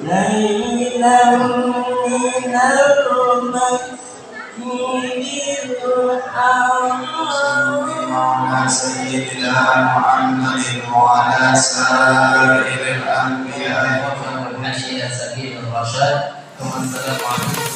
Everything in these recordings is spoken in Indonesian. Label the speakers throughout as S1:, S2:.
S1: ليلا من المسجد الحرام
S2: على سيدنا محمد وعلى سائر الأنبياء
S1: والهدي إلى سبيل الرشاد. السلام عليكم.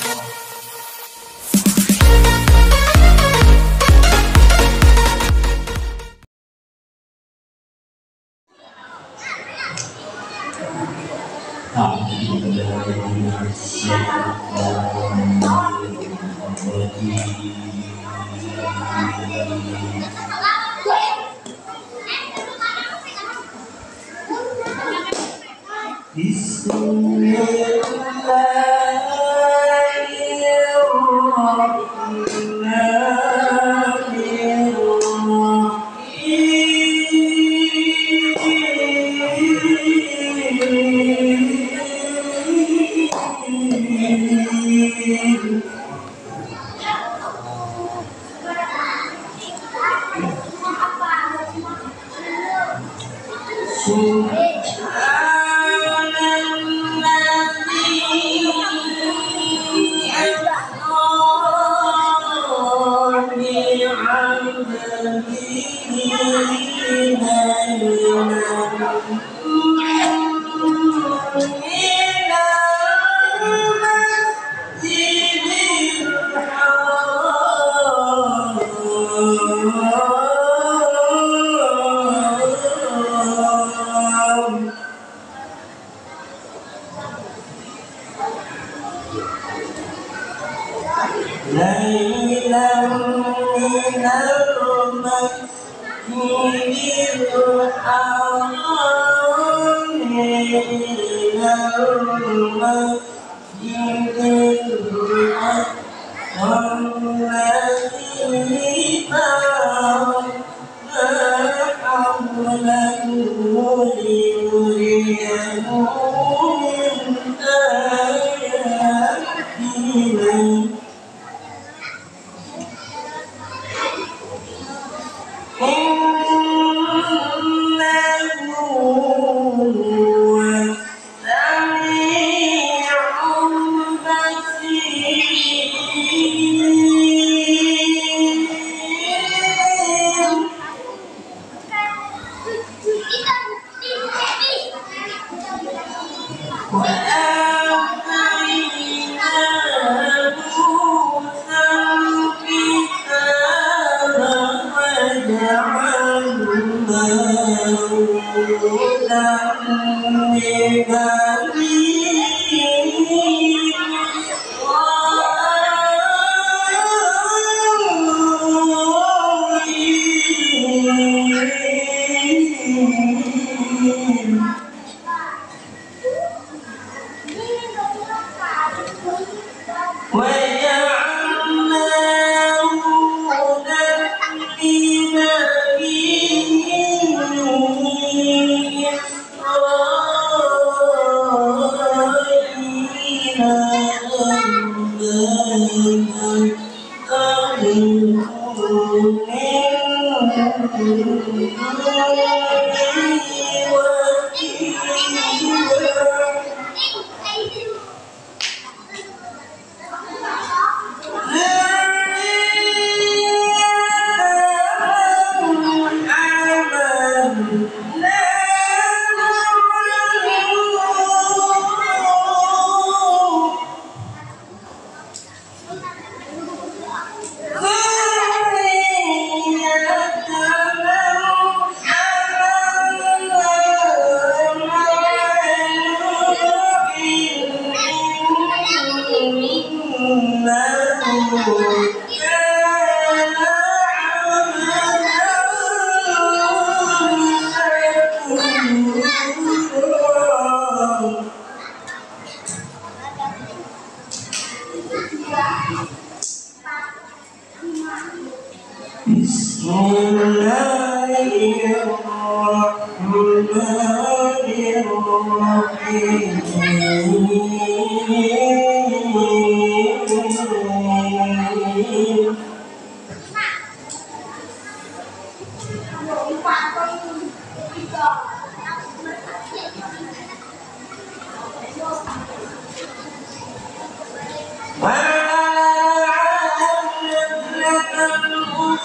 S2: Assalamualaikum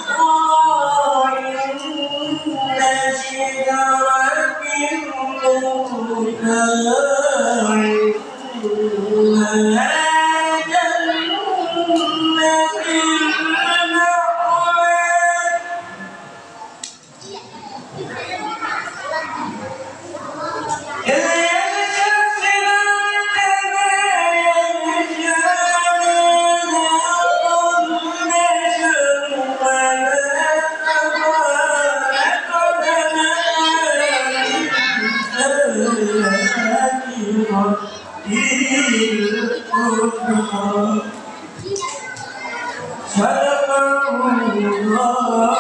S2: warahmatullahi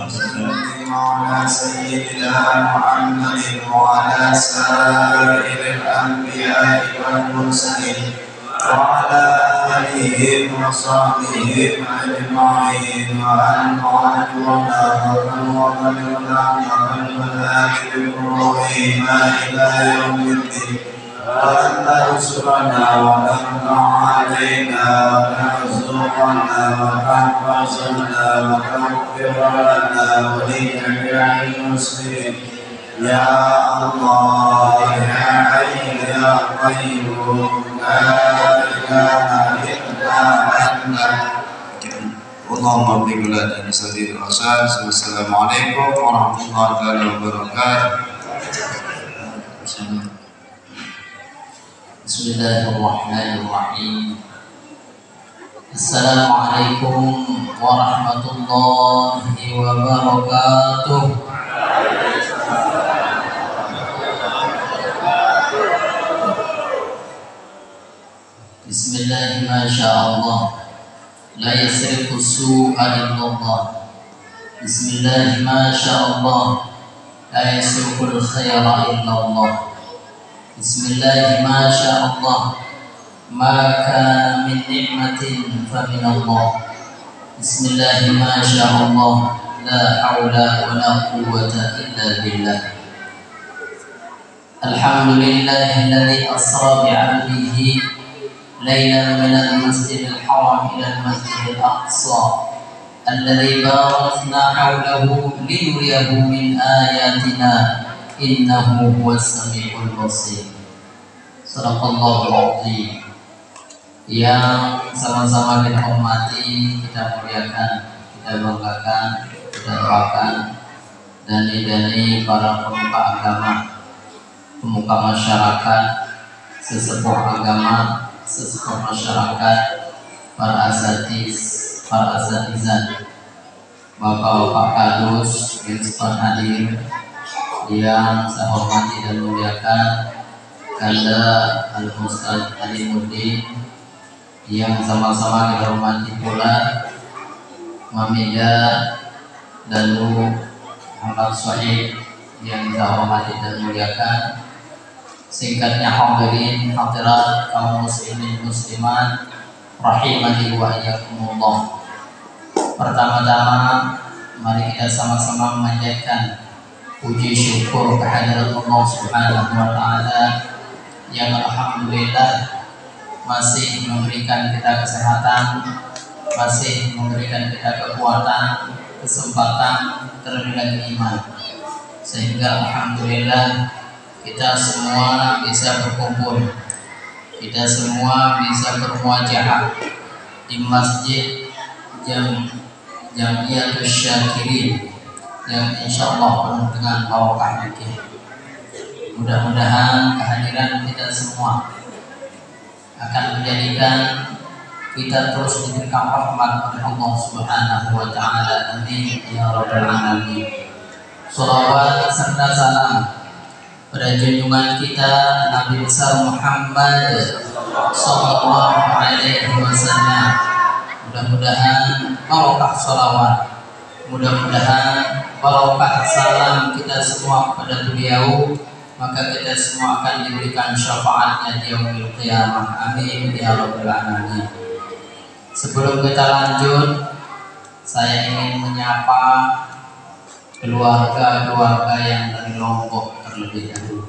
S2: wabarakatuh. Ala sayyidina Muhammadin wa ala sa'iril anbiya'i wal mursalin wa ala alihi wa sahbihi ajma'in wa an mu'adwana wa ila yawmiddin وأن تنصرنا وتمنع علينا وترزقنا وتحفظنا وتغفر لنا ولجميع المسلمين يا الله يا حي يا قيوم لا إله إلا أنت اللهم بارك لنا سبيل الرشاد. Assalamualaikum warahmatullahi wabarakatuh.
S1: Bismillahirrahmanirrahim. Assalamualaikum warahmatullahi wabarakatuh. Bismillah, masyaallah. La yasrifu su'a illallah. Bismillah, masyaallah. La yasrifu al-khaira illallah. Bismillah, masyaallah. Ma kana min ni'matin fa min Allah. Bismillah, masyaallah. La haula wa la quwwata illa billah. Alhamdulillahilladzi asra bi 'abdihi lailan minal masjidil haram ilal masjidil aqsa alladzi barakna hawlahu linuriyahu min ayatina innahu huwas samiul basir. Sadaqallahul azim. Yang sama-sama kita hormati, kita muliakan, kita banggakan, kita doakan dani-dani para pemuka agama, pemuka masyarakat, sesepuh agama, sesepuh masyarakat, para asatizah, bapak-bapak kadus yang sempat hadir, yang saya hormati dan muliakan, Kanda Al-Ustaz Alimuddin, yang sama-sama kita hormati pula Mamida dan Muhammad Sohib yang kita hormati dan muliakan. Singkatnya hadirin hadirat kaum muslimin muslimat rahimani wa iyyakumullah. Pertama-tama mari kita sama-sama memanjatkan puji syukur kehadirat Allah Subhanahu wa taala yang alhamdulillah masih memberikan kita kesehatan, masih memberikan kita kekuatan, kesempatan, terlebih lagi iman, sehingga alhamdulillah kita semua bisa berkumpul, kita semua bisa bermuajahah di masjid Jamiatus Syakirin yang insyaallah penuh dengan barokah. Mudah-mudahan kehadiran kita semua akan menjadikan kita terus diberikan rahmat oleh Allah Subhanahu wa taala. Amin ya rabbal alamin. Shalawat serta salam pada junjungan kita Nabi besar Muhammad sallallahu alaihi wasallam. Mudah-mudahan barokah shalawat, mudah-mudahan barokah salam kita semua kepada beliau, maka kita semua akan diberikan syafaatnya di yaumil qiyamah. Amin ya rabbal alamin. Sebelum kita lanjut, saya ingin menyapa keluarga-keluarga yang dari Lombok terlebih dahulu.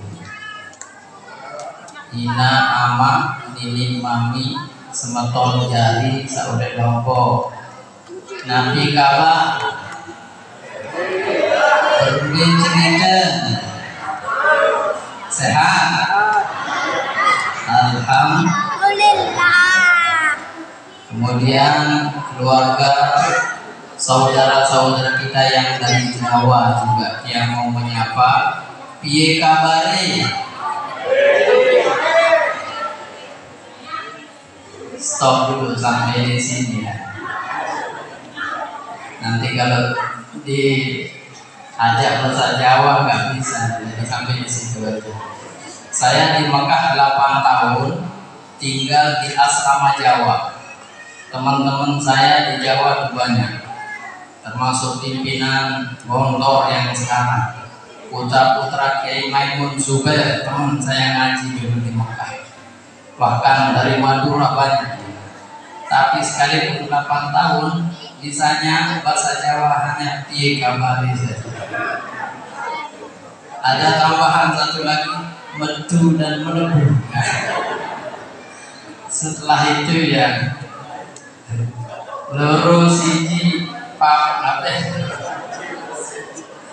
S1: ina ama nini mami semeton jari saudara lompo nabi kala berbeda cerita sehat alhamdulillah. Kemudian keluarga saudara-saudara kita yang dari Jawa juga yang mau menyapa piye kabare. Stop dulu sampai di sini ya. Nanti kalau diajak bahasa Jawa nggak bisa, jadi sampai di situ aja. Saya di Mekah 8 tahun, tinggal di asrama Jawa. Teman-teman saya di Jawa banyak, termasuk pimpinan Pondok yang sekarang, putra-putra Kiai Maimun Zubair, teman saya ngaji dulu di Mekah. Bahkan dari Madura banyak. Tapi sekalipun 8 tahun, bisanya bahasa Jawa hanya piye kabari saja. Ada tambahan satu lagi, medu dan melebu. Setelah itu ya loro siji pak apa?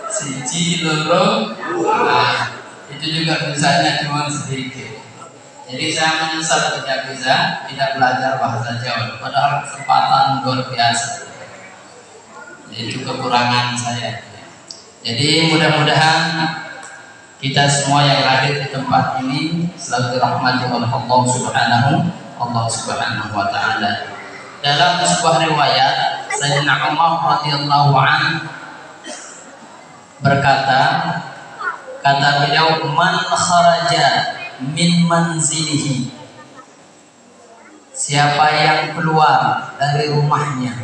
S1: Siji loro. Nah, itu juga bisanya cuma sedikit. Jadi saya menyesal tidak belajar bahasa Jawa, padahal kesempatan luar biasa. Itu kekurangan saya. Jadi mudah-mudahan kita semua yang hadir di tempat ini selalu dirahmati oleh Allah Subhanahu wa taala. Dalam sebuah riwayat Sayyidina Umar radhiyallahu anhu berkata, kata beliau, man kharaja min manzilihi, siapa yang keluar dari rumahnya,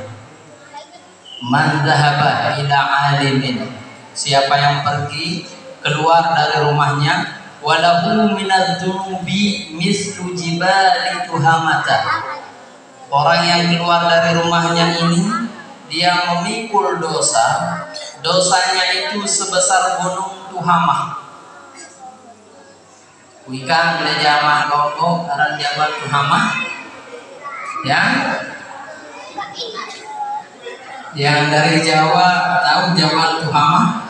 S1: man dhahaba ila alimin, siapa yang pergi keluar dari rumahnya, walahu minadz-dzunubi mislu jibali tuhamata, orang yang keluar dari rumahnya ini dia memikul dosa, dosanya itu sebesar gunung Tuhamah. Wika bila jamah logo karena Jabal Tuhamah yang dari Jawa tahu Jabal Tuhamah.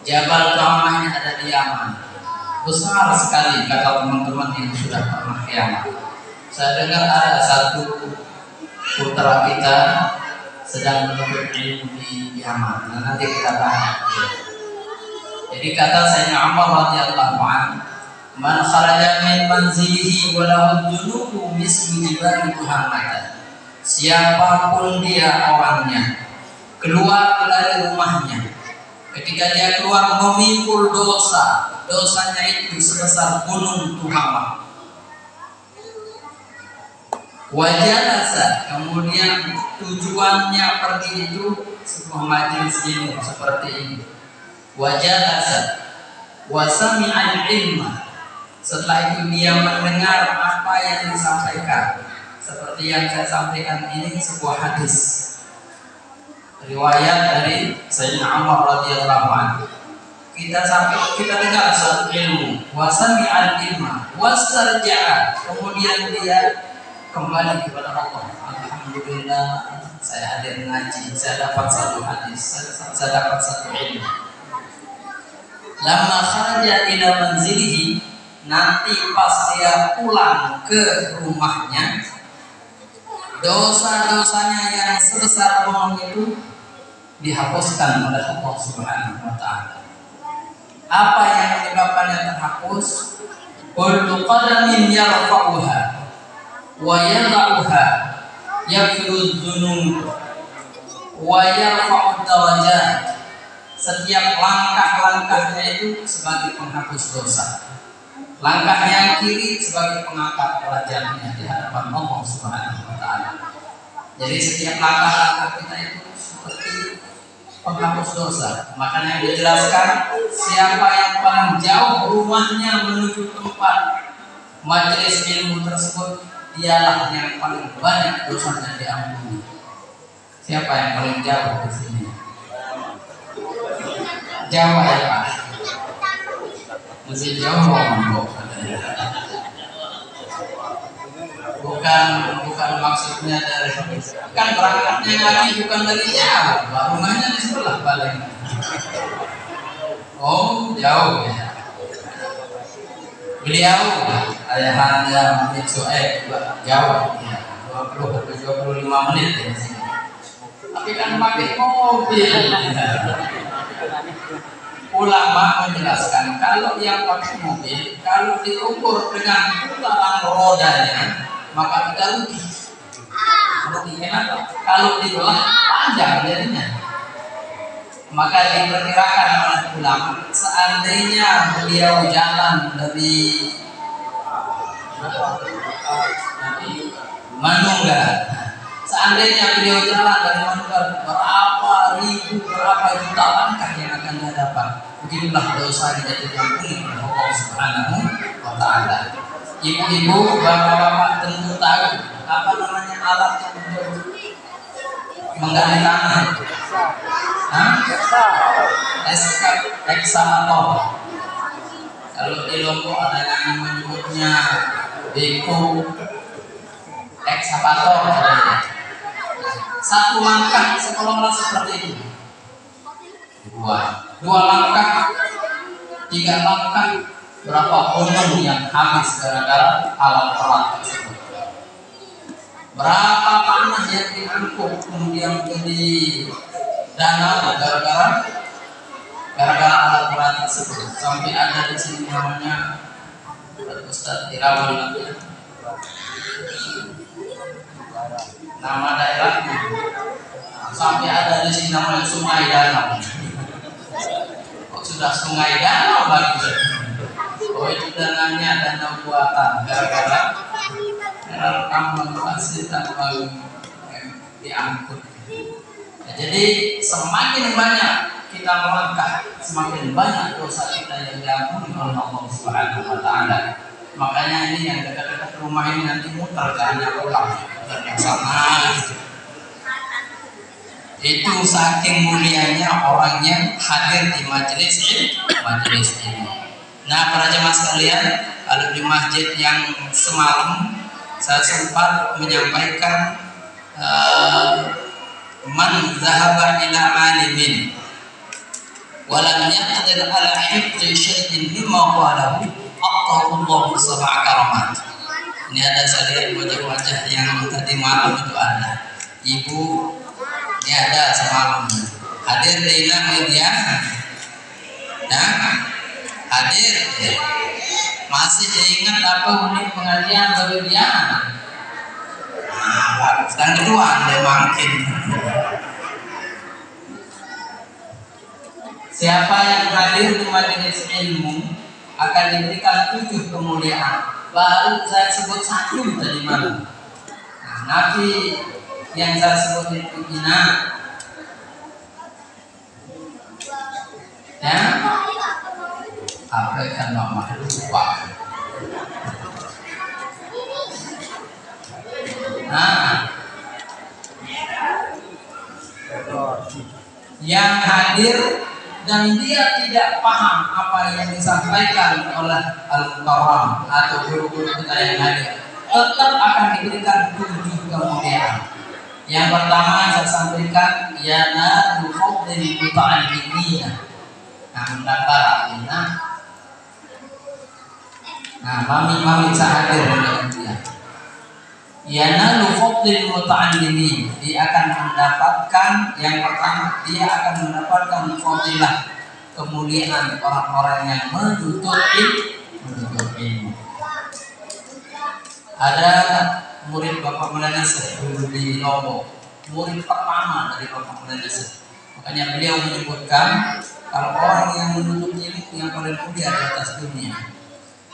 S1: Jabal Tuhamah ini ada di Yaman, besar sekali kata teman-teman yang sudah pernah ke Yaman. Saya dengar ada satu putra kita sedang menuntut ilmu di Yaman. Nah, nanti kita tanya. Jadi kata Sayyidina Umar radhiyallahu anhu, man kharaja min manzilihi wa lahu dhunubu mislu jibali tuhamata, siapapun dia orangnya keluar dari rumahnya, ketika dia keluar memikul dosa, dosanya itu sebesar gunung Tuhamah. Wajalasa, kemudian tujuannya pergi itu sebuah majelis ilmu seperti ini. Wajalasa wasami'al ilma, setelah itu dia mendengar apa yang disampaikan. Seperti yang saya sampaikan ini sebuah hadis riwayat dari Sayyidina Umar radhiyallahu anhu. Kita dengar suatu ilmu, wasami'al ilma wasarja'a, kemudian dia kembali kepada Allah. Alhamdulillah, saya hadir ngaji, saya dapat satu hadis, saya dapat satu ilmu. Lama kharaja ila manzilihi, nanti pas dia pulang ke rumahnya, dosa-dosanya yang sebesar gunung itu dihapuskan oleh Allah Subhanahu wa taala. Apa yang menyebabkannya terhapus? Kullu qadamin yarfa'uha wa yada'uha yaghfiru dzunub wa yarfa'u darajat. Setiap langkah-langkahnya itu sebagai penghapus dosa, langkah yang kiri sebagai pengangkat derajatnya di hadapan Allah Subhanahu wa taala. Jadi setiap langkah-langkah kita itu seperti penghapus dosa. Makanya dijelaskan, siapa yang paling jauh rumahnya menuju tempat majelis ilmu tersebut, dialah yang paling banyak dosanya diampuni. Siapa yang paling jauh di sini? Jawa ya Pak. lebih jauh lombok. Bukan maksudnya dari kan berangkatnya lagi bukan dari jauh, rumahnya di sebelah paling. Oh jauh ya. Beliau ayahanda menit jauh ya, 20-25 menit ya. Tapi kan pakai mobil. Ulama menjelaskan kalau yang pakai mobil, kalau diukur dengan putaran rodanya, maka kita rugi. Kenapa? Kalau dibelah panjang jadinya. Maka diperkirakan oleh ulama, seandainya beliau jalan dari Manunggal, seandainya beliau jalan dari Manunggal, berapa juta langkah yang akan dia dapat. Beginilah dosa yang diampuni oleh Allah Subhanahu wa Ta'ala. Ibu-ibu, bapak-bapak tentu tahu apa namanya alat yang untuk menggali tanah. Ekskavator. Kalau di Lombok ada yang menyebutnya beko ekskavator. Satu langkah sekolah seperti itu. Dua langkah, 3 langkah, berapa honor yang habis gara-gara alat berat tersebut. Berapa tanah yang diangkut kemudian menjadi danau gara-gara alat berat tersebut. Sampai ada di sini namanya Ustaz Irawan, nama daerahnya. Sampai ada di sini namanya Sungai Danau. Kok sudah Sungai Danau lagi? Oh itu dananya danau buatan gara-gara tambang pasir tambang diangkut. Nah, jadi semakin banyak kita melangkah, semakin banyak dosa kita yang diampuni oleh Allah Subhanahu wa Ta'ala. Makanya ini yang dekat-dekat rumah ini nanti muter jalannya pulang ke sana. Itu saking mulianya orang yang hadir di majelis ini. Nah, para jemaah sekalian, kalau di masjid yang semalam saya sempat menyampaikan man zahaba ila alimin walam yaqdir ala hifdhi syai'in mimma qalahu aqallahu sab'a karamat. Ini ada saya lihat wajah-wajah yang tadi malam itu ada. Ibu ini ada semalam hadir di media. Nah, hadir masih ingat apa unit pengajian berlebihan. Bagus. Dan kedua Anda makin. Siapa yang hadir di majelis ilmu akan diberikan 7 kemuliaan. Baru saya sebut 1 tadi malam. Nah, Nabi yang saya sebut itu Ina. Ya. Apa kan nama lupa. Nah, yang hadir dan dia tidak paham apa yang disampaikan oleh Al-Mukarram atau guru-guru kita yang hadir, tetap akan diberikan 7 kemuliaan. Yang pertama saya sampaikan yana fadlil muta'allimina. Nah, mendaftar artinya. Nah, mami saya hadir dengan dia. Yana fadlil muta'allimin. Dia akan mendapatkan yang pertama, dia akan mendapatkan fadilah kemuliaan orang-orang yang menuntut ilmu. Ada murid Bapak Maulana Syekh dulu di Lombok, murid pertama dari Bapak Maulana Syekh. Makanya beliau menyebutkan kalau orang yang menuntut ilmu yang paling mulia di atas dunia.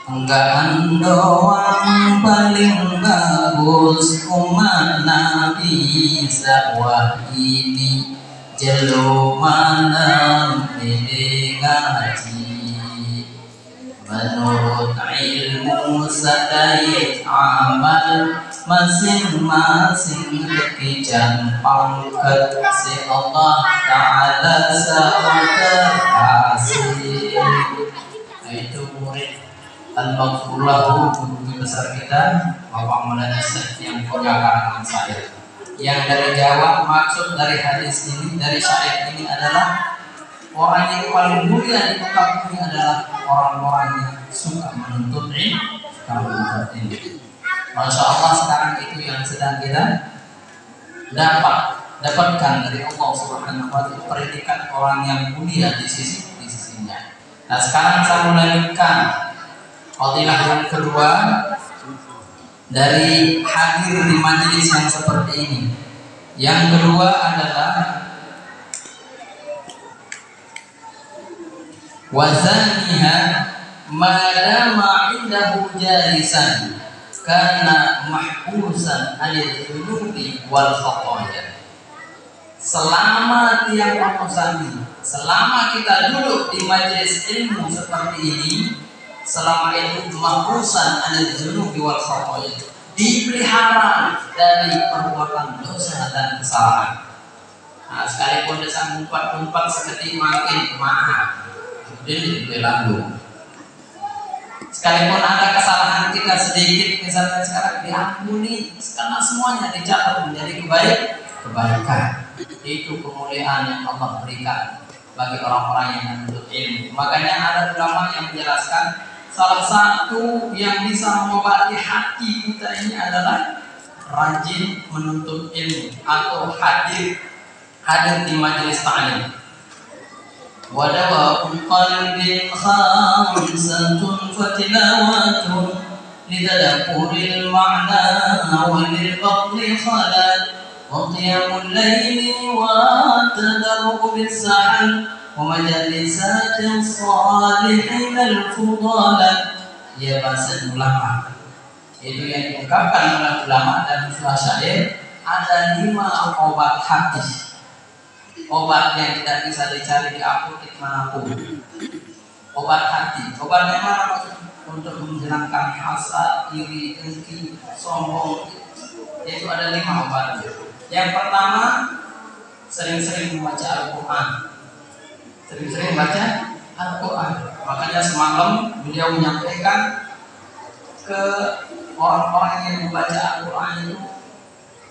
S1: Enggak doang paling bagus umat Nabi sawah ini jelumana pilih ngaji. Menurut ilmu sadait amal masing-masing kekijan pangkat si Allah Ta'ala sa'u terkasih. Itu al-maghfur lahu, guru besar kita Bapak Maulana Syekh yang punya karangan syair. Yang dari Jawa, maksud dari hadis ini, dari syair ini adalah orang yang paling mulia di muka bumi adalah orang-orang yang suka menuntut ilmu. Masya Allah, sekarang itu yang sedang kita dapatkan dari Allah Subhanahu wa Ta'ala, predikat orang yang mulia di sisinya. Nah, sekarang saya melanjutkan fadilah yang kedua dari hadir di majelis yang seperti ini. Yang kedua adalah wazaniha madama indahu jalisan karena mahbusan anil dhunubi wal khotoya. Selama tiang menzani, selama kita duduk di majelis ilmu seperti ini, selama itu mahbusan anil dhunubi wal khotoya, dipelihara dari perbuatan dosa dan kesalahan. Nah, sekalipun desa ngumpat-ngumpat seketik makin maaf, kemudian dibelanggu. Sekalipun ada kesalahan kita sedikit, misalnya sekarang diampuni, karena semuanya dicatat menjadi kebaikan. Itu kemuliaan yang Allah berikan bagi orang-orang yang menuntut ilmu. Makanya ada ulama yang menjelaskan salah satu yang bisa mengobati hati kita ini adalah rajin menuntut ilmu atau hadir di majelis ta'lim. Wa dawa'ul qalbi khamsatun fatilawatun lidadakuril ma'na wa lil batni khalat wa qiyamul layli wa tadarruku bis sahal wa majalisatin salihin al-fudala. Ya, bahasa ulama itu yang diungkapkan oleh ulama dan syair. Ada 5 obat hati, obat yang tidak bisa dicari di apotek manapun. Obat hati, obat yang mana maksudnya? Untuk menghilangkan hasad, iri, dengki, sombong. Itu ada 5 obatnya. Yang pertama, sering-sering membaca Al-Quran. Sering-sering baca Al-Quran. Makanya semalam beliau menyampaikan ke orang-orang yang membaca Al-Quran itu,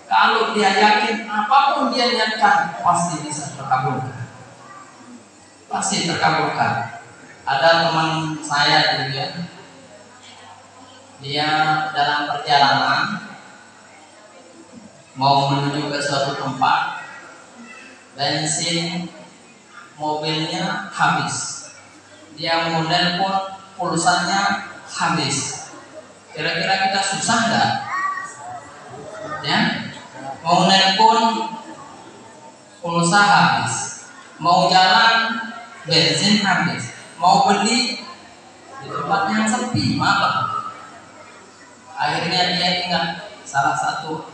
S1: kalau dia yakin apapun dia niatkan pasti bisa terkabulkan. Pasti terkabulkan. Ada teman saya dulu ya, dia dalam perjalanan mau menuju ke suatu tempat, bensin mobilnya habis, dia mau nelpon pulsanya habis. Kira-kira kita susah nggak? Ya, mau nelpon pulsa habis, mau jalan bensin habis, mau beli di tempat yang sepi malam. Akhirnya dia ingat salah satu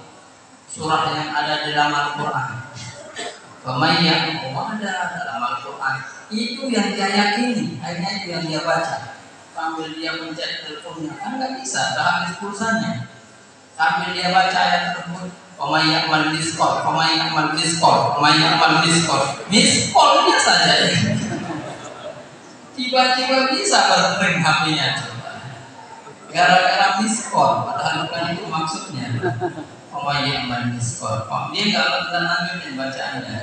S1: surah yang ada di dalam Al-Quran. Pemain ada dalam Al-Quran. Itu yang dia yakini, hanya itu yang dia baca. Sambil dia mencet teleponnya, kan nggak bisa, udah habis pulsanya. Sambil dia baca ayat tersebut, pemain miskol, miskolnya saja. Tiba-tiba bisa bertering HP-nya. Gara-gara miskol, padahal bukan itu maksudnya. Pemain miskol, dia nggak pernah lanjutin bacaannya.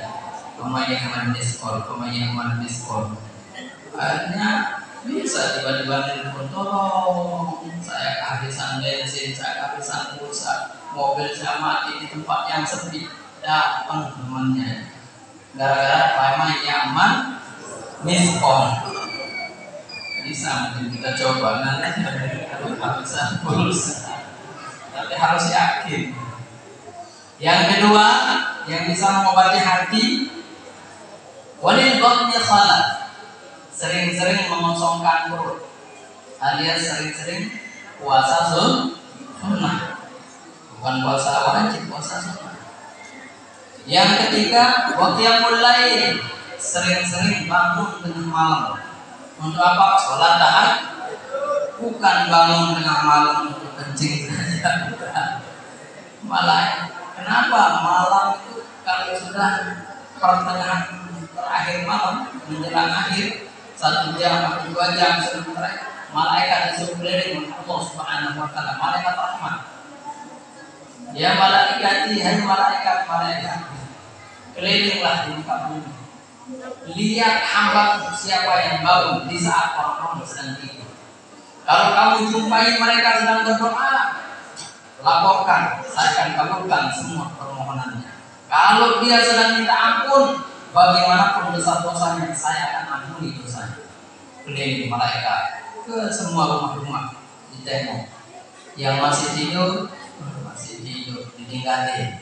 S1: Pemain miskol. Akhirnya bisa tiba-tiba telepon, tolong saya kehabisan bensin, saya kehabisan pulsa, mobil saya mati di tempat yang sepi. Datang temannya, gara-gara pemain miskol. Bisa mungkin kita coba nanti kalau kehabisan pulsa, tapi harus yakin. Yang kedua yang bisa mengobati hati, walil batni khalat, sering-sering mengosongkan perut, alias sering-sering puasa sunnah, bukan puasa wajib, puasa sunnah. Yang ketiga, waqiyamul lail, sering-sering bangun tengah malam. Untuk apa? Sholat tahajud. Bukan bangun tengah malam untuk kencing saja, bukan. Malah kenapa malam itu kalau sudah pertengahan terakhir malam menjelang akhir 1 jam atau 2 jam sebelum terakhir, malaikat disuruh keliling Allah Subhanahu wa taala, malaikat rahmat. Ya malaikati, hai malaikat, kelilinglah di muka bumi. Lihat hamba siapa yang bangun di saat orang-orang sedang tidur. Kalau kamu jumpai mereka sedang berdoa, laporkan, saya akan kabulkan semua permohonannya. Kalau dia sedang minta ampun, bagaimanapun dosa-dosanya, saya akan ampuni dosanya. Keliling malaikat ke semua rumah-rumah, ditengok. Yang masih tidur ditinggalin,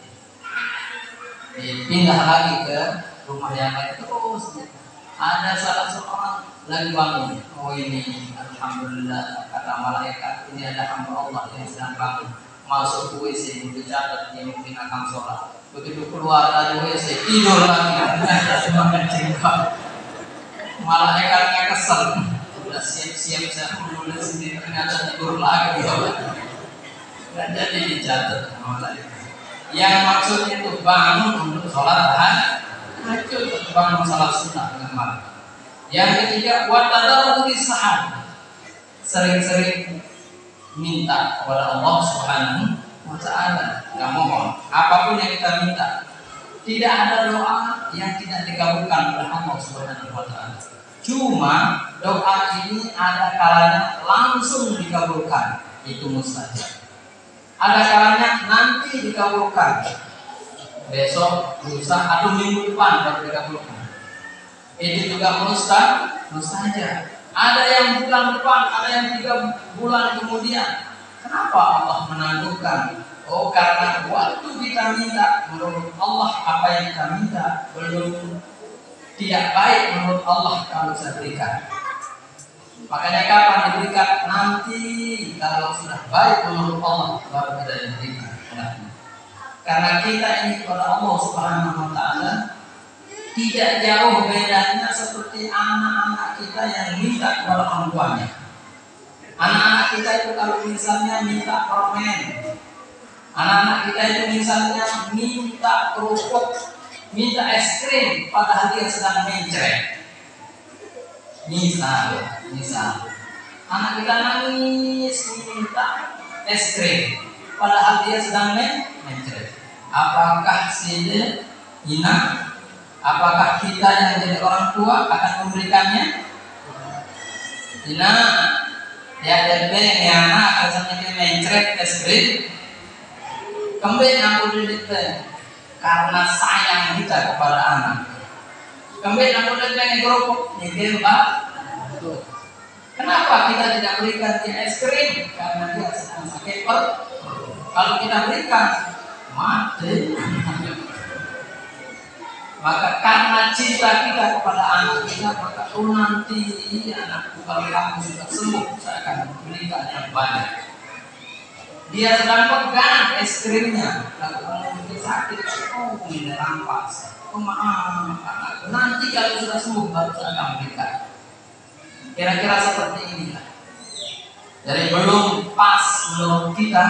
S1: dipindah lagi ke rumah yang lain terus. Ada salah seorang lagi bangun, oh ini alhamdulillah kata malaikat, ini ada hamba Allah yang sedang bangun, masuk WC dicatat dia mungkin akan sholat. Begitu keluar dari WC tidur lagi. Semakin cinta malaikatnya kesel, sudah siap-siap saya menulis sendiri, ternyata tidur lagi. Nggak jadi dicatat malaikat. Yang maksudnya itu bangun untuk sholat tahajud, bangun sholat sunnah dengan malam. Yang ketiga, watadarruu bis-sahar, sering-sering minta kepada Allah Subhanahu wa taala. Nggak mohon apapun yang kita minta. Tidak ada doa yang tidak dikabulkan oleh Allah Subhanahu wa taala. Cuma doa ini ada kalanya langsung dikabulkan, itu mustajab. Ada kalanya nanti dikabulkan, besok, lusa, atau minggu depan baru dikabulkan. Itu juga mustajab. Ada yang bulan depan, ada yang 3 bulan kemudian. Kenapa Allah menangguhkan? Oh, karena waktu kita minta menurut Allah apa yang kita minta belum tidak baik menurut Allah kalau saya berikan. Makanya kapan diberikan? Nanti kalau sudah baik menurut Allah baru kita diberikan. Karena kita ini kepada Allah Subhanahu wa taala tidak jauh bedanya seperti anak-anak kita yang minta kepada orang tuanya. Anak-anak kita itu kalau misalnya minta permen, anak-anak kita itu misalnya minta kerupuk, minta es krim, padahal dia sedang mencret. Misal, anak kita nangis minta es krim, padahal dia sedang mencret. Apakah sih hina? Apakah kita yang jadi orang tua akan memberikannya? Hina, ya debeng ya anak, asalnya dia mencret es krim, kembali aku didik karena sayang kita kepada anak. Kembali aku didik kerupuk, ini mbak. Kenapa kita tidak berikan dia es krim? Karena dia sedang sakit perut. Kalau kita berikan, mati. Maka karena cinta kita kepada anak kita, maka nanti anakku kalau kamu sudah sembuh, saya akan berikan yang banyak. Dia sedang pegang es krimnya, lalu kamu sakit, oh ini rampas, oh maaf anakku. Nanti kalau sudah sembuh baru saya akan berikan. Kira-kira seperti inilah. Jadi belum pas menurut kita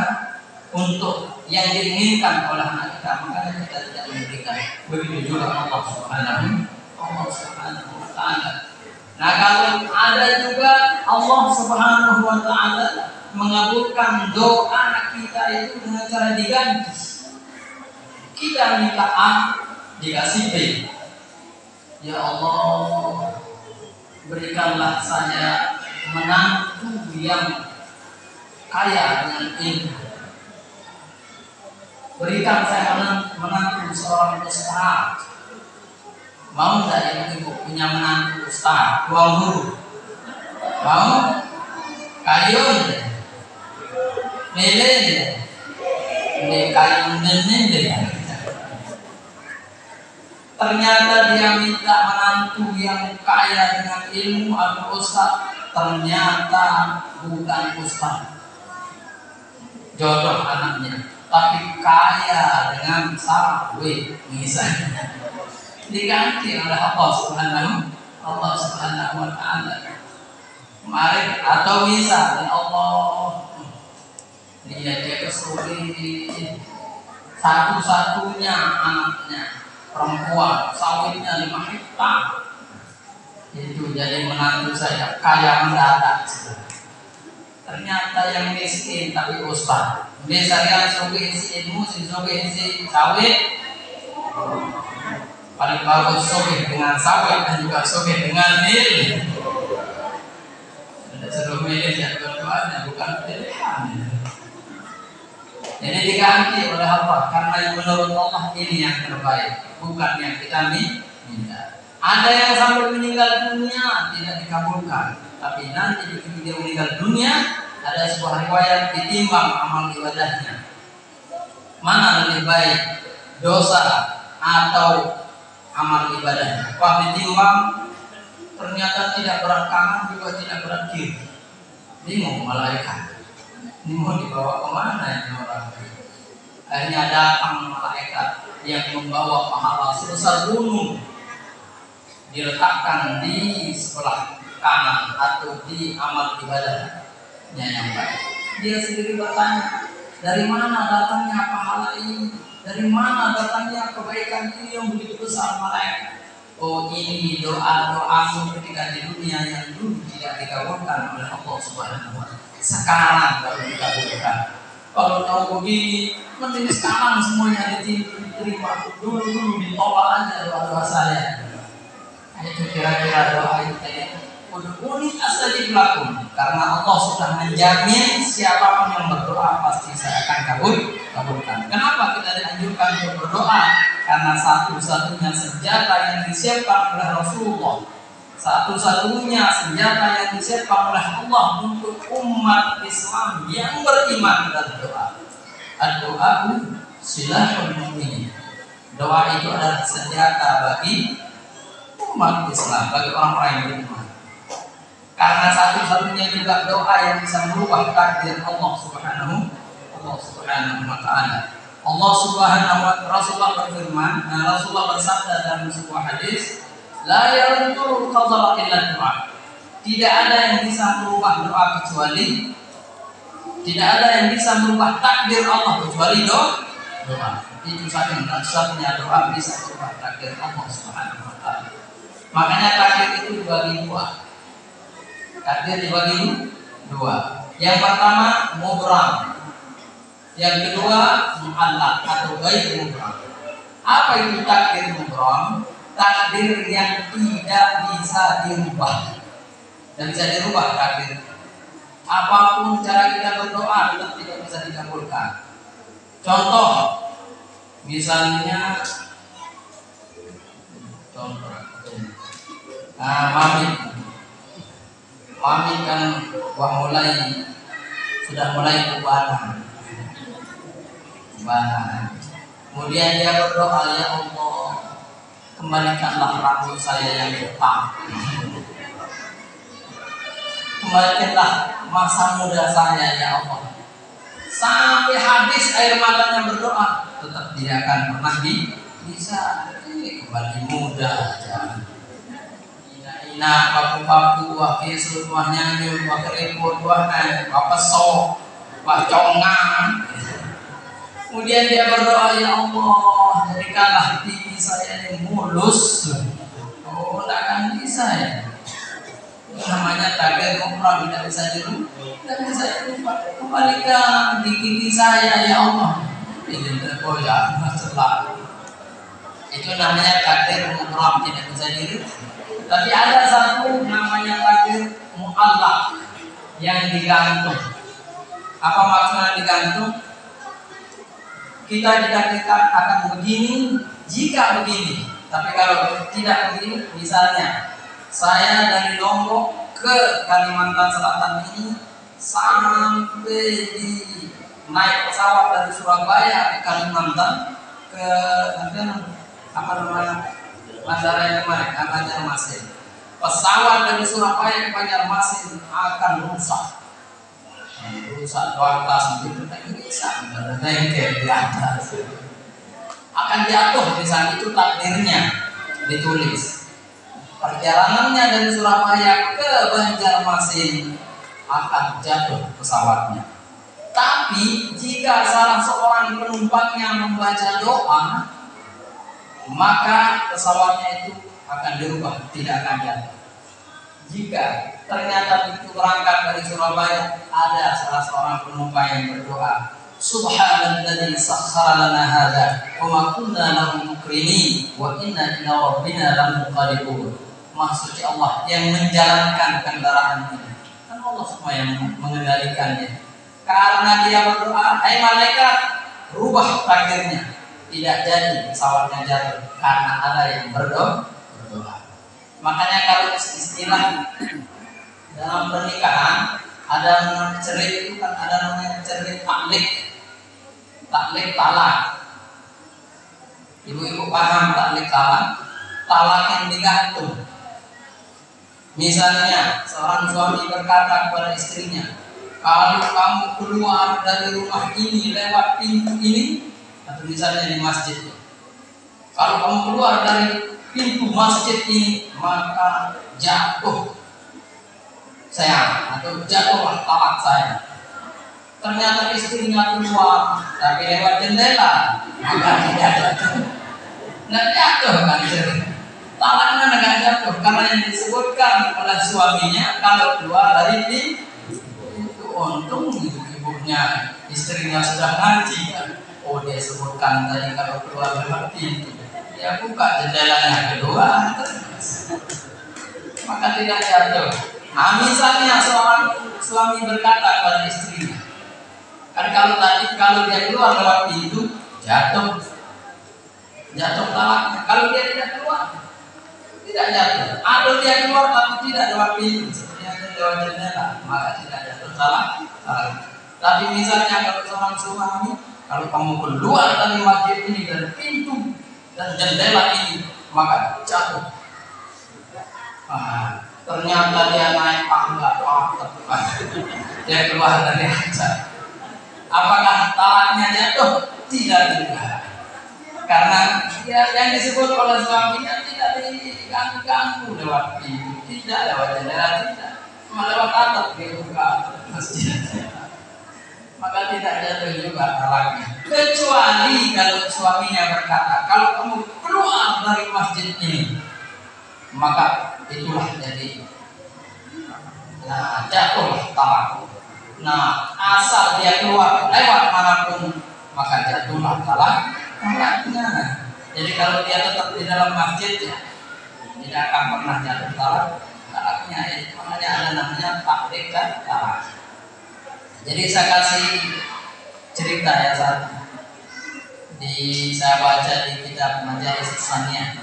S1: untuk yang diinginkan oleh anak kita, makanya kita tidak memberikan. Begitu juga Allah Subhanahu wa taala. Nah, kalau ada juga Allah Subhanahu wa taala mengabulkan doa kita itu dengan cara diganti. Kita minta A, dikasih B. Ya Allah, berikanlah saya menantu yang kaya dengan ilmu. Berikan saya menantu seorang ustaz. Mau tidak ibu punya menantu ustaz, tuang guru? Mau? Kayun, lelen, ini kayun lelen. Ternyata dia minta menantu yang kaya dengan ilmu atau ustaz, ternyata bukan ustaz. Jodoh anaknya, tapi kaya dengan sawit misalnya, diganti oleh Allah Subhanahu wa taala. Mari atau misalnya Allah dia kesulitan satu-satunya anaknya perempuan, sawitnya 5 hektar, itu jadi menantu saya kaya mendadak. ternyata yang miskin tapi ustaz. Biasa yang soge isi ilmu, soge isi sawit. Paling bagus soge dengan sawit dan juga soge dengan mil. Ada seluruh milih yang keduanya bukan pilihan. Jadi diganti oleh Allah karena menurut Allah ini yang terbaik, bukan yang kita minta. Ada yang sampai meninggal dunia tidak dikabulkan, tapi nanti begitu dia meninggal dunia ada sebuah riwayat ditimbang amal ibadahnya. Mana lebih baik, dosa atau amal ibadahnya? Wah, ditimbang ternyata tidak berat kanan juga tidak berat kiri. Bingung malaikat. Ini mau dibawa kemana ini orang? Akhirnya datang malaikat yang membawa pahala sebesar gunung, diletakkan di sebelah kanan atau di amal ibadahnya yang baik. Dia sendiri bertanya, dari mana datangnya pahala ini? Dari mana datangnya kebaikan ini yang begitu besar malaikat? Oh, ini doa-doamu ketika di dunia yang dulu tidak dikabulkan oleh Allah Subhanahu wa Ta'ala. Sekarang baru dikabulkan. Kalau tahu begini, mending sekarang semuanya diterima. Dulu ditolak aja doa-doa saya. Itu kira-kira doa itu tadi. Udhuni astajib lakum. Karena Allah sudah menjamin siapapun yang berdoa pasti saya akan kabulkan. Kenapa kita dianjurkan untuk berdoa? Karena satu-satunya senjata yang disiapkan oleh Rasulullah, satu-satunya senjata yang disiapkan oleh Allah untuk umat Islam yang beriman adalah doa. Doa silahul mu'minin. Doa itu adalah senjata bagi umat Islam, bagi orang-orang yang beriman. Karena satu-satunya juga doa yang bisa merubah takdir Allah Subhanahu wa Ta'ala. Allah Subhanahu wa Ta'ala, Rasulullah berfirman, Rasulullah bersabda dalam sebuah hadis, la yaruddu qadara illa doa. Tidak ada yang bisa merubah doa kecuali, tidak ada yang bisa merubah takdir Allah kecuali doa. Itu satu-satunya doa bisa merubah takdir Allah Subhanahu wa Ta'ala. Makanya takdir itu dibagi dua. Takdir dibagi dua. Yang pertama mubram, yang kedua mu'allaq atau ghair mubram. Apa itu takdir mubram? Takdir yang tidak bisa dirubah. Dan bisa dirubah takdir. Apapun cara kita berdoa tetap tidak bisa dikabulkan. Contoh, misalnya mami kan sudah mulai kubahan. Kemudian dia berdoa, ya Allah, kembalikanlah rambut saya yang hitam, kembalikanlah masa muda saya ya Allah. Sampai habis air matanya berdoa, tetap tidak akan pernah bisa kembali muda aja. Ina papu-papu wah kesu wah nyanyi wah keriput wah pesok wah congang. Kemudian dia berdoa, ya Allah, jadikanlah pipi saya yang mulus. Oh, tidak akan bisa ya. Itu namanya takdir mubram, tidak bisa dirubah. Tidak bisa dirubah. Kembalikan gigi saya ya Allah. Ini tergoyah masalah. Itu namanya takdir mubram, tidak bisa dirubah. Tapi ada satu namanya takdir mu'allaq yang digantung. Apa maksudnya digantung? Kita ditakdirkan akan begini jika begini. Tapi kalau tidak begini, misalnya saya dari Lombok ke Kalimantan Selatan ini sampai di naik pesawat dari Surabaya ke Kalimantan ke apa namanya bandara yang kemarin, Banjarmasin. Pesawat dari Surabaya ke Banjarmasin akan rusak di atas, begitu bisa ada bengkel di atas, akan jatuh. Misalnya itu takdirnya ditulis. Perjalanannya dari Surabaya ke Banjarmasin akan jatuh pesawatnya. Tapi jika salah seorang penumpangnya membaca doa, maka pesawatnya itu akan dirubah, tidak akan jatuh. Jika ternyata begitu berangkat dari Surabaya, ada salah seorang penumpang yang berdoa, Subhanalladzi sakhkhara lana hadza wa ma kunna lahu muqrinin wa inna ila rabbina lamunqalibun. Maksudnya Allah yang menjalankan kendaraan ini. Kan Allah semua yang mengendalikannya. Karena dia berdoa, hai malaikat, rubah takdirnya. Tidak jadi pesawatnya jatuh karena ada yang berdoa. Makanya kalau istilah dalam pernikahan ada cerai itu kan ada namanya cerai taklik talak. Ibu-ibu paham taklik talak? Talak yang digantung. Misalnya seorang suami berkata kepada istrinya, kalau kamu keluar dari rumah ini lewat pintu ini, atau misalnya di masjid, kalau kamu keluar dari pintu masjid ini, maka jatuh saya atau jatuhlah talak saya. Ternyata istrinya keluar tapi lewat jendela, maka tidak jatuh. Nggak jatuh kan? Talaknya nggak jatuh karena yang disebutkan oleh suaminya kalau keluar dari pintu. Itu untung ibunya, istrinya sudah ngaji kan. Oh, dia sebutkan tadi kalau keluar lewat pintu, dia buka jendelanya kedua, maka tidak jatuh. Nah, misalnya seorang suami berkata kepada istrinya, kan kalau dia keluar lewat pintu jatuh talaknya. Kalau dia tidak keluar tidak jatuh. Atau dia keluar tapi tidak lewat pintu, seperti yang lewat jendela, maka tidak jatuh talak. Tapi misalnya kalau seorang suami, kalau kamu keluar dari masjid ini dari pintu dan jendela ini, maka jatuh. Ternyata dia naik tangga, dia keluar dari aja. Apakah talaknya jatuh? Tidak juga. Karena yang disebut oleh suaminya tidak diganggu lewat pintu, tidak lewat jendela, tidak, cuma lewat atap dia buka masjid. Maka tidak jatuh juga talaknya. Kecuali kalau suaminya berkata, kalau kamu keluar dari masjid ini, maka itulah jadi jatuhlah talak. Nah, asal dia keluar lewat manapun, maka jatuhlah talaknya. Jadi kalau dia tetap di dalam masjid, ya tidak akan pernah jatuh talaknya. Makanya ada namanya taklik dan talak. Jadi saya kasih cerita ya satu. Saya baca di kitab Majalis Saniyah.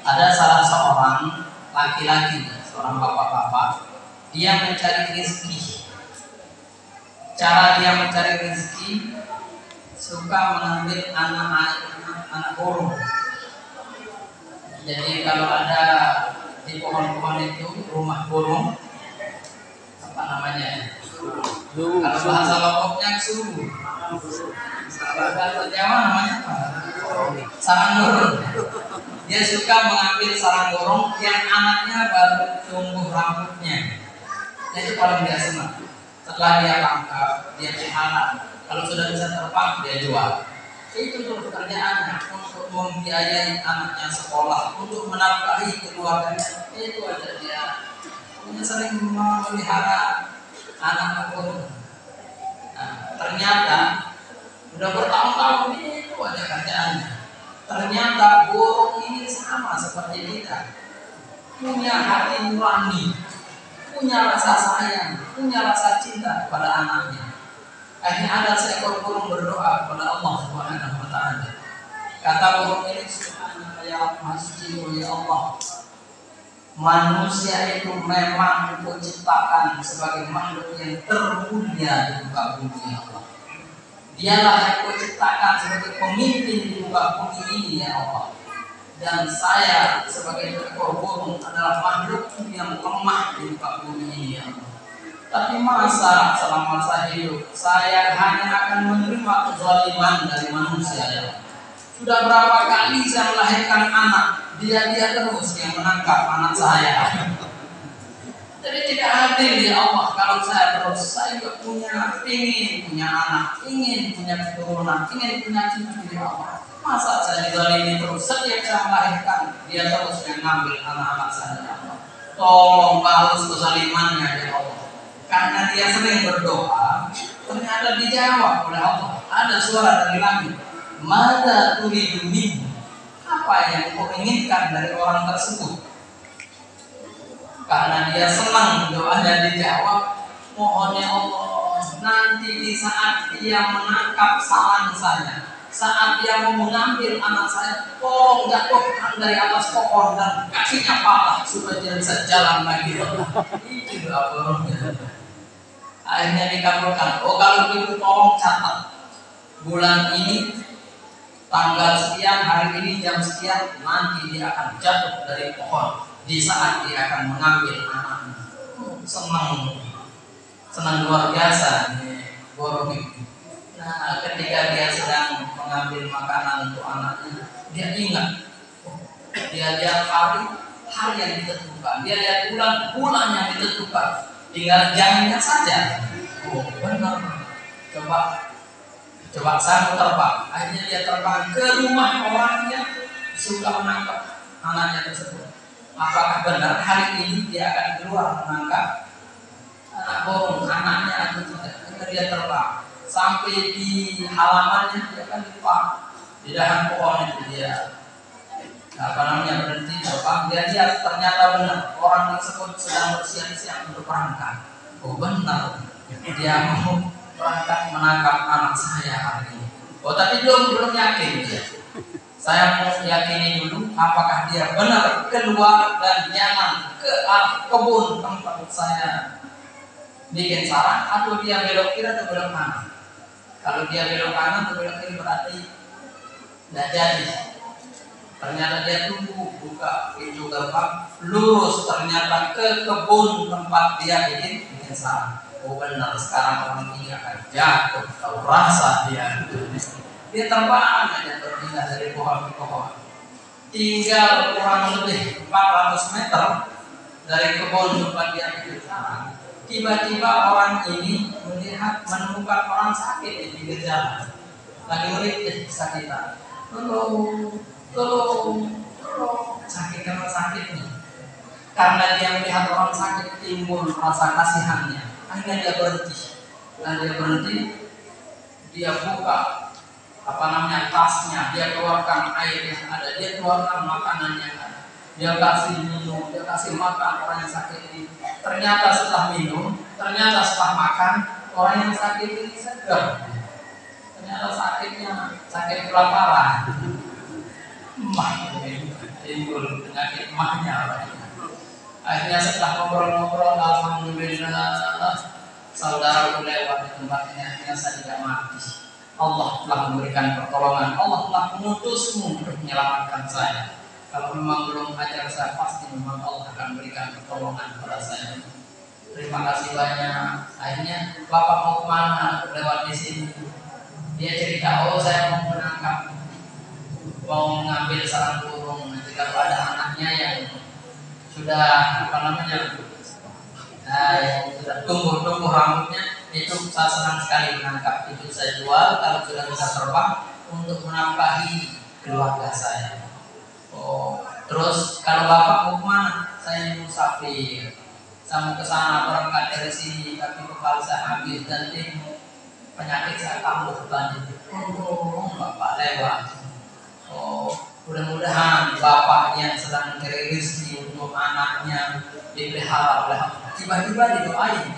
S1: Ada salah seorang laki-laki, seorang bapak-bapak, dia mencari rezeki. Cara dia mencari rezeki, suka mengambil anak burung. Jadi kalau ada di pohon-pohon itu rumah burung, apa namanya? Kalau bahasa Lomboknya suruh. Bahasa Jawa namanya apa? Sarang burung. Dia suka mengambil sarang burung yang anaknya baru tumbuh rambutnya. Jadi paling dia senang. Setelah dia tangkap, dia pelihara. Kalau sudah bisa terbang, dia jual. Itu tuh pekerjaannya, untuk membiayai anaknya sekolah, untuk menafkahi keluarganya. Itu aja dia. Punya sering memelihara anak burung. Nah, ternyata udah bertahun-tahun itu aja kerjaannya. Ternyata burung ini sama seperti kita, punya hati nurani, punya rasa sayang, punya rasa cinta kepada anaknya. Akhirnya ada seekor burung berdoa kepada Allah Subhanahu wa Ta'ala. Kata burung ini, Subhanallah ya Masjid ya Allah, manusia itu memang diciptakan sebagai makhluk yang termulia di muka bumi ya Allah. Dialah yang diciptakan sebagai pemimpin di muka bumi ini ya Allah. Dan saya sebagai ekor burung adalah makhluk yang lemah di muka bumi ini ya Allah. Tapi masa selama saya hidup saya hanya akan menerima kezaliman dari manusia ya Allah. Sudah berapa kali saya melahirkan anak, dia terus yang menangkap anak saya. Jadi tidak adil ya Allah kalau saya juga ingin punya anak, ingin punya keturunan, ingin punya cucu ya Allah. Masa saya dizalimi terus, setiap saya melahirkan dia terus yang ngambil anak-anak saya ya Allah. tolong balas kezalimannya ya Allah. Karena dia sering berdoa, ternyata dijawab oleh Allah. Ada suara dari langit, mada turidu minhu, apa yang kau inginkan dari orang tersebut? Karena dia senang doanya dijawab, mohon ya Allah, nanti di saat dia menangkap saran saya, saat dia mau mengambil anak saya, tolong jatuhkan dari atas pohon dan kakinya patah supaya dia bisa jalan lagi. Itu doa burungnya. Akhirnya dikabulkan. Oh kalau gitu tolong catat, bulan ini tanggal sekian, hari ini jam sekian, nanti dia akan jatuh dari pohon di saat dia akan mengambil anaknya. Senang luar biasa nih burung itu. Nah ketika dia sedang mengambil makanan untuk anaknya, dia ingat, dia lihat hari yang ditentukan, dia lihat bulan yang ditentukan, tinggal jamnya saja. Oh benar, coba saya terbang. Akhirnya dia terbang ke rumah orang yang suka menangkap anaknya tersebut. Apakah benar hari ini dia akan keluar menangkap anak burung anaknya atau tidak? Akhirnya dia terbang sampai di halamannya, dia kan lupa di dalam pohon itu dia berhenti terbang. Dia lihat ternyata benar orang tersebut sedang bersiap-siap untuk berangkat. Oh benar, dia mau berangkat menangkap anak saya hari ini. Oh tapi belum yakin dia. Saya mau yakini dulu apakah dia benar keluar dan jalan ke arah kebun tempat saya bikin sarang, atau dia belok kiri atau belok kanan. Kalau dia belok kanan atau belok kiri berarti tidak jadi. Ternyata dia tunggu buka pintu gerbang, lurus ternyata ke kebun tempat dia bikin sarang. Oh benar, sekarang orang ini akan jatuh, tahu rasa dia terbang aja berpindah dari pohon ke pohon. Tinggal kurang lebih 400 meter dari kebun tempat dia bikin sarang. Tiba-tiba orang ini menemukan orang sakit di pinggir jalan, lagi merintih kesakitan. Tolong, sakit karena sakitnya. Karena dia melihat orang sakit timbul rasa kasihannya. Akhirnya dia berhenti. Dia buka tasnya, dia keluarkan air yang ada, dia keluarkan makanan yang ada, dia kasih minum, dia kasih makan orang yang sakit ini. Ternyata setelah makan, orang yang sakit ini segar. Ternyata sakit kelaparan. Timbul penyakit emahnya. Akhirnya setelah ngobrol-ngobrol, alhamdulillah saudara lewat di tempatnya, akhirnya saya tidak mati. Allah telah memberikan pertolongan, Allah telah mengutusmu untuk menyelamatkan saya. Kalau memang belum ajar saya, pasti memang Allah akan berikan pertolongan pada saya. Terima kasih banyak. Akhirnya Bapak mau kemana? Lewat di sini. Dia cerita, saya mau mengambil sarang burung. Nanti kalau ada anaknya yang sudah yang sudah tumbuh rambutnya, itu saya senang sekali menangkap. Itu saya jual kalau sudah bisa terbang untuk menambahi keluarga saya. Oh, terus kalau Bapak mau kemana? Saya musafir. Saya mau ke sana berangkat dari sini, tapi bekal saya habis dan penyakit saya kambuh tadi. Oh, Bapak lewat. Oh, mudah-mudahan Bapak yang sedang mencari rezeki untuk anaknya dipelihara oleh Allah, tiba-tiba didoain.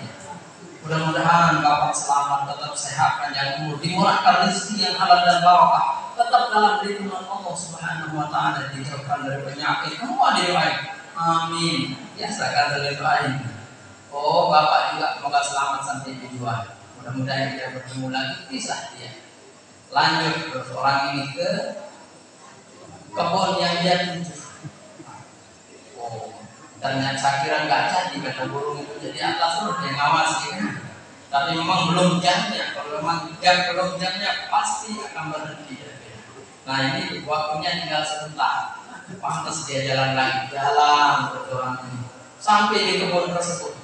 S1: Mudah-mudahan Bapak selamat, tetap sehat, panjang umur, dimurahkan rezeki yang halal dan barokah, tetap dalam lindungan Allah Subhanahu wa taala, dijauhkan dari penyakit. Semua didoain. Amin. Biasa kata didoain. Oh, Bapak juga semoga selamat sampai tujuan. Mudah-mudahan kita bertemu lagi, kisah dia. Lanjut terus orang ini ke kebun yang dia tuju. Oh, ternyata saya kira nggak jadi kata burung itu jadi atas terus dia ngawasi kan. Tapi memang belum jamnya. Kalau memang belum jamnya pasti akan berhenti. Nah ini waktunya tinggal sebentar. Pantas dia jalan berjalan ini sampai di kebun tersebut.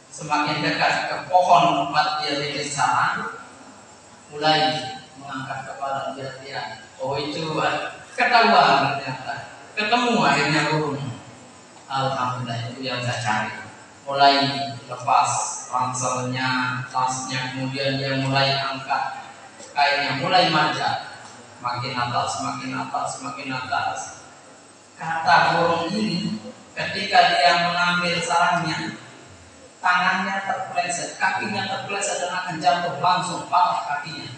S1: Semakin dekat ke pohon tempat dia bikin sarang, mulai mengangkat kepala dia. Oh itu ketahuan ternyata. Ketemu akhirnya burung. Alhamdulillah itu yang saya cari. Mulai lepas ranselnya, tasnya, kemudian dia mulai angkat kainnya, mulai manja, makin atas, makin atas, makin atas. Kata burung ini ketika dia mengambil sarangnya, tangannya terpeleset, kakinya terpeleset dan akan jatuh, langsung patah kakinya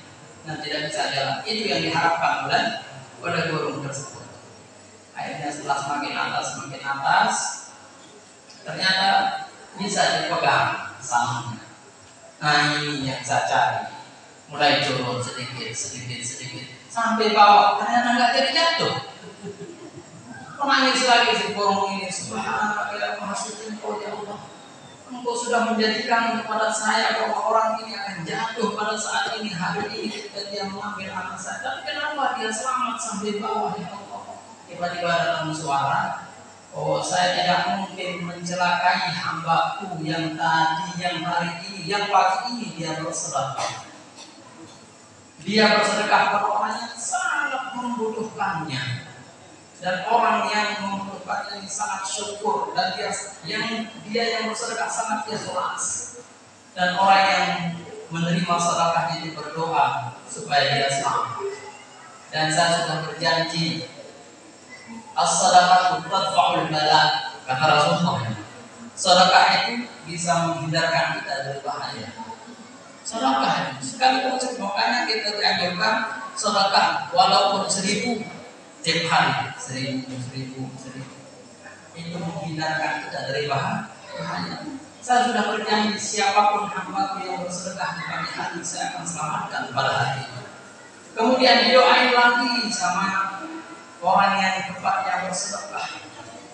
S1: dan tidak bisa jalan. Itu yang diharapkan oleh burung tersebut. Akhirnya setelah semakin atas, ternyata bisa dipegang sarangnya. Nah ini yang saya cari. Mulai turun sedikit sampai bawah, ternyata nggak jadi jatuh. Menangis lagi si burung ini, subhanallah ya Maha Suci Engkau ya Allah. Engkau sudah menjadikan kepada saya bahwa orang ini akan jatuh pada saat ini, hari ini ketika dia mengambil anak saya. Tapi kenapa dia selamat sampai bawah ya Allah? Tiba-tiba datang suara, oh saya tidak mungkin mencelakai hambaku yang tadi, yang hari ini, yang pagi ini dia bersedekah. Dia bersedekah pada orang yang sangat membutuhkannya. Dan orang yang membutuhkannya ini sangat syukur, dan dia yang bersedekah sangat ikhlas. Dan orang yang menerima sedekahnya itu berdoa supaya dia selamat. Dan saya sudah berjanji, as-sadaqatu tadfa'ul bala, kata Rasulullah. Sedekah itu bisa menghindarkan kita dari bahaya. Sedekah sekalipun, makanya kita dianjurkan sedekah walaupun 1000 tiap hari, 1000 itu menghindarkan kita dari bahaya. Saya sudah berjanji siapapun hambaku yang bersedekah di pagi hari saya akan selamatkan pada hari ini. Kemudian didoain lagi sama orang yang tempatnya bersedekah.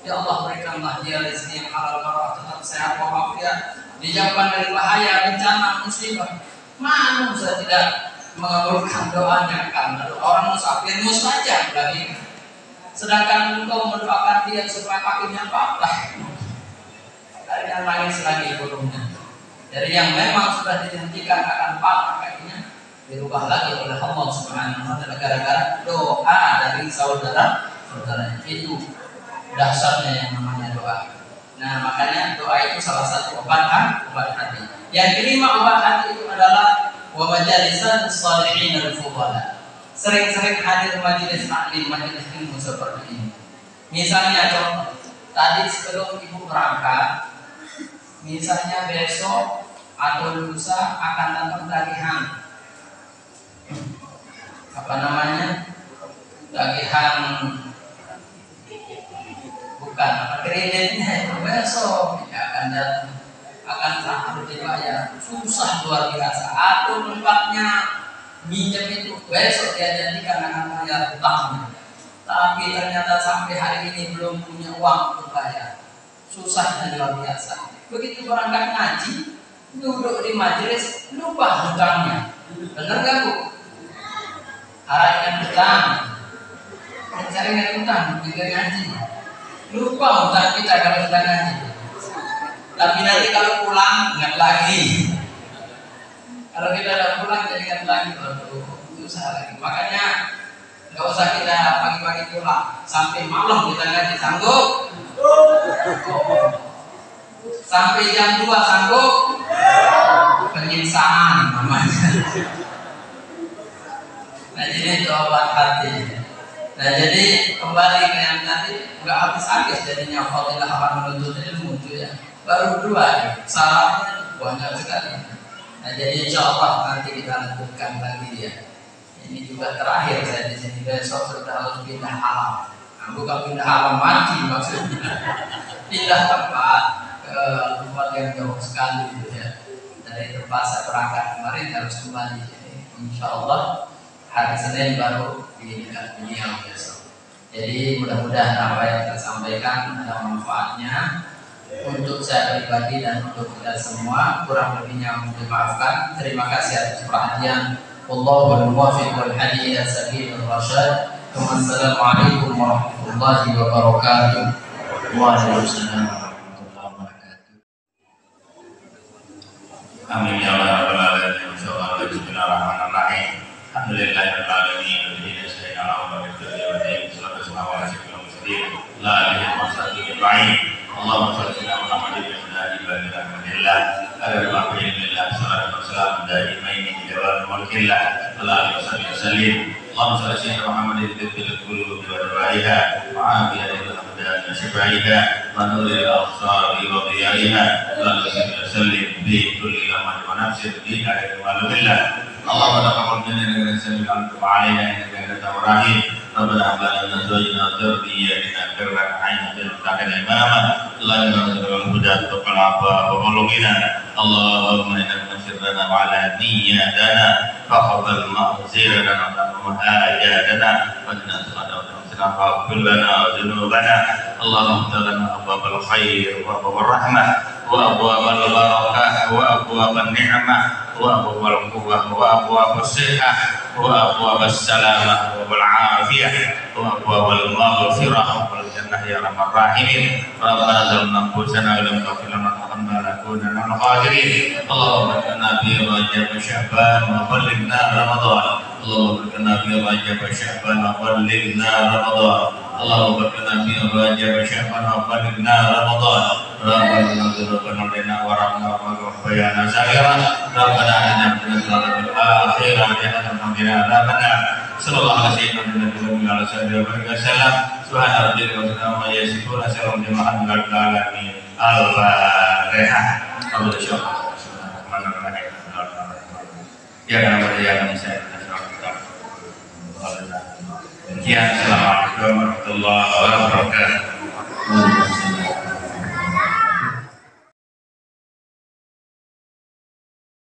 S1: Ya Allah, berikanlah dia rezeki yang halal barokah, tetap sehat walafiat, dijauhkan dari bahaya, bencana, musibah. Manusia tidak mengabulkan doanya, karena orang musafir saja lagi. Sedangkan engkau mendoakan dia supaya kakinya patah. Dari yang nangis lagi burungnya. Dari yang memang sudah dihentikan akan patah kakinya, dirubah lagi oleh Allah Subhanahu wa taala gara-gara doa dari saudara. Itu dasarnya yang namanya doa. Nah, makanya doa itu salah satu obat hati. Yang kelima obat hati itu adalah wa majalisan shalihin al-fudala. Sering-sering hadir majelis taklim, majelis ilmu seperti ini. Misalnya contoh, tadi sebelum ibu berangkat, misalnya besok atau lusa akan datang tagihan. Apa namanya? Tagihan bukan kreditnya itu besok ya akan datang, akan harus dibayar, susah luar biasa. Atau tempatnya minjem itu besok dia janjikan akan bayar utangnya, tapi ternyata sampai hari ini belum punya uang untuk bayar, susah dan luar biasa. Begitu berangkat ngaji, duduk di majelis lupa hutangnya, benar nggak Bu? Harapkan hutang, mencari hutang juga ngaji, lupa hutang kita kalau sudah ngaji. Tapi nanti kalau pulang ingat lagi. Kalau kita udah pulang jadi ingat lagi, susah lagi. Makanya nggak usah kita pagi-pagi pulang, sampai malam kita ngaji, sanggup? Sampai jam 2 sanggup? Penyiksaan namanya. Nah jadi itu obat hati. Nah jadi kembali ke yang tadi, nggak habis-habis jadinya fadilah akan menuntut ilmu itu ya. Baru 2 ya, salahnya banyak sekali. Nah jadi insya Allah nanti kita lanjutkan lagi ya. Ini juga terakhir saya di sini, besok sudah harus pindah alam. Nah, bukan pindah alam mati maksudnya, pindah tempat ke tempat yang jauh sekali gitu ya. Dari tempat saya berangkat kemarin harus kembali. Jadi insya Allah hari Senin baru di dekat beliau besok. Jadi mudah-mudahan apa yang kita sampaikan ada manfaatnya untuk saya pribadi dan untuk kita semua. Kurang lebihnya mohon dimaafkan. Terima kasih atas perhatian. Wallahul muwaffiq wal hadi ila sabilir rasyad. Wassalamualaikum warahmatullahi wabarakatuh. Waalaikumsalam warahmatullahi wabarakatuh.
S2: Amin ya rabbal alamin. Bismillahirrahmanirrahim. Alhamdulillahirabbil alamin. Alhamdulillah ala wa bihi wa sallallahu alaihi wa sallam. La ilaha illallah. Allahumma shalli ala Muhammadin wa ala alihi rahmatillah ala rahmatillah sallallahu alaihi wasallam daimaini jawab mulkillah ala alihi wasallim Allahumma shalli ala Muhammadin bil qulubi wa dawaiha wa afiyatil abdan wa shifaiha wa nuril absari wa dhiyaiha sallallahu alaihi wasallim bi kulli lamat wa nafsin bi hadhihi wa billah Allahumma taqabbal minna innaka antal alaina innaka antal rahim ربنا هب لنا من ازواجنا وذرياتنا قرة اعين واجعلنا اماما اللهم انصر الهدى واتقى العفاف وبلغنا اللهم انك نصرنا وعلى نياتنا فاقبل مغفرتنا وحاجاتنا واجعلنا صدقنا فاغفر لنا ذنوبنا اللهم افتح لنا ابواب الخير وابواب الرحمه وابواب البركه وابواب النعمه وابواب القوه وابواب الصحه وابواب السلامه والعافيه وابواب المغفره والجنه يا ارحم الراحمين ربنا ظلمنا انفسنا ولم تغفر لنا وارحمنا لنكونن من الخاسرين اللهم اجعلنا في رجب شعبان وبلغنا رمضان اللهم اجعلنا في رجب شعبان وبلغنا رمضان اللهم اجعلنا في رجب شعبان وبلغنا رمضان ربنا ذنوبنا لنا ورحمنا وغفرنا سائرا ربنا اتنا في الدنيا الاخره وجعلنا من عذاب النار صلى الله عليه وسلم على سيدنا محمد وسلم سبحان ربك رب العزه عما يصفون سلام على العالمين الفاتحه قبل الشهر ya karena berjaya saya Assalamualaikum warahmatullahi wabarakatuh.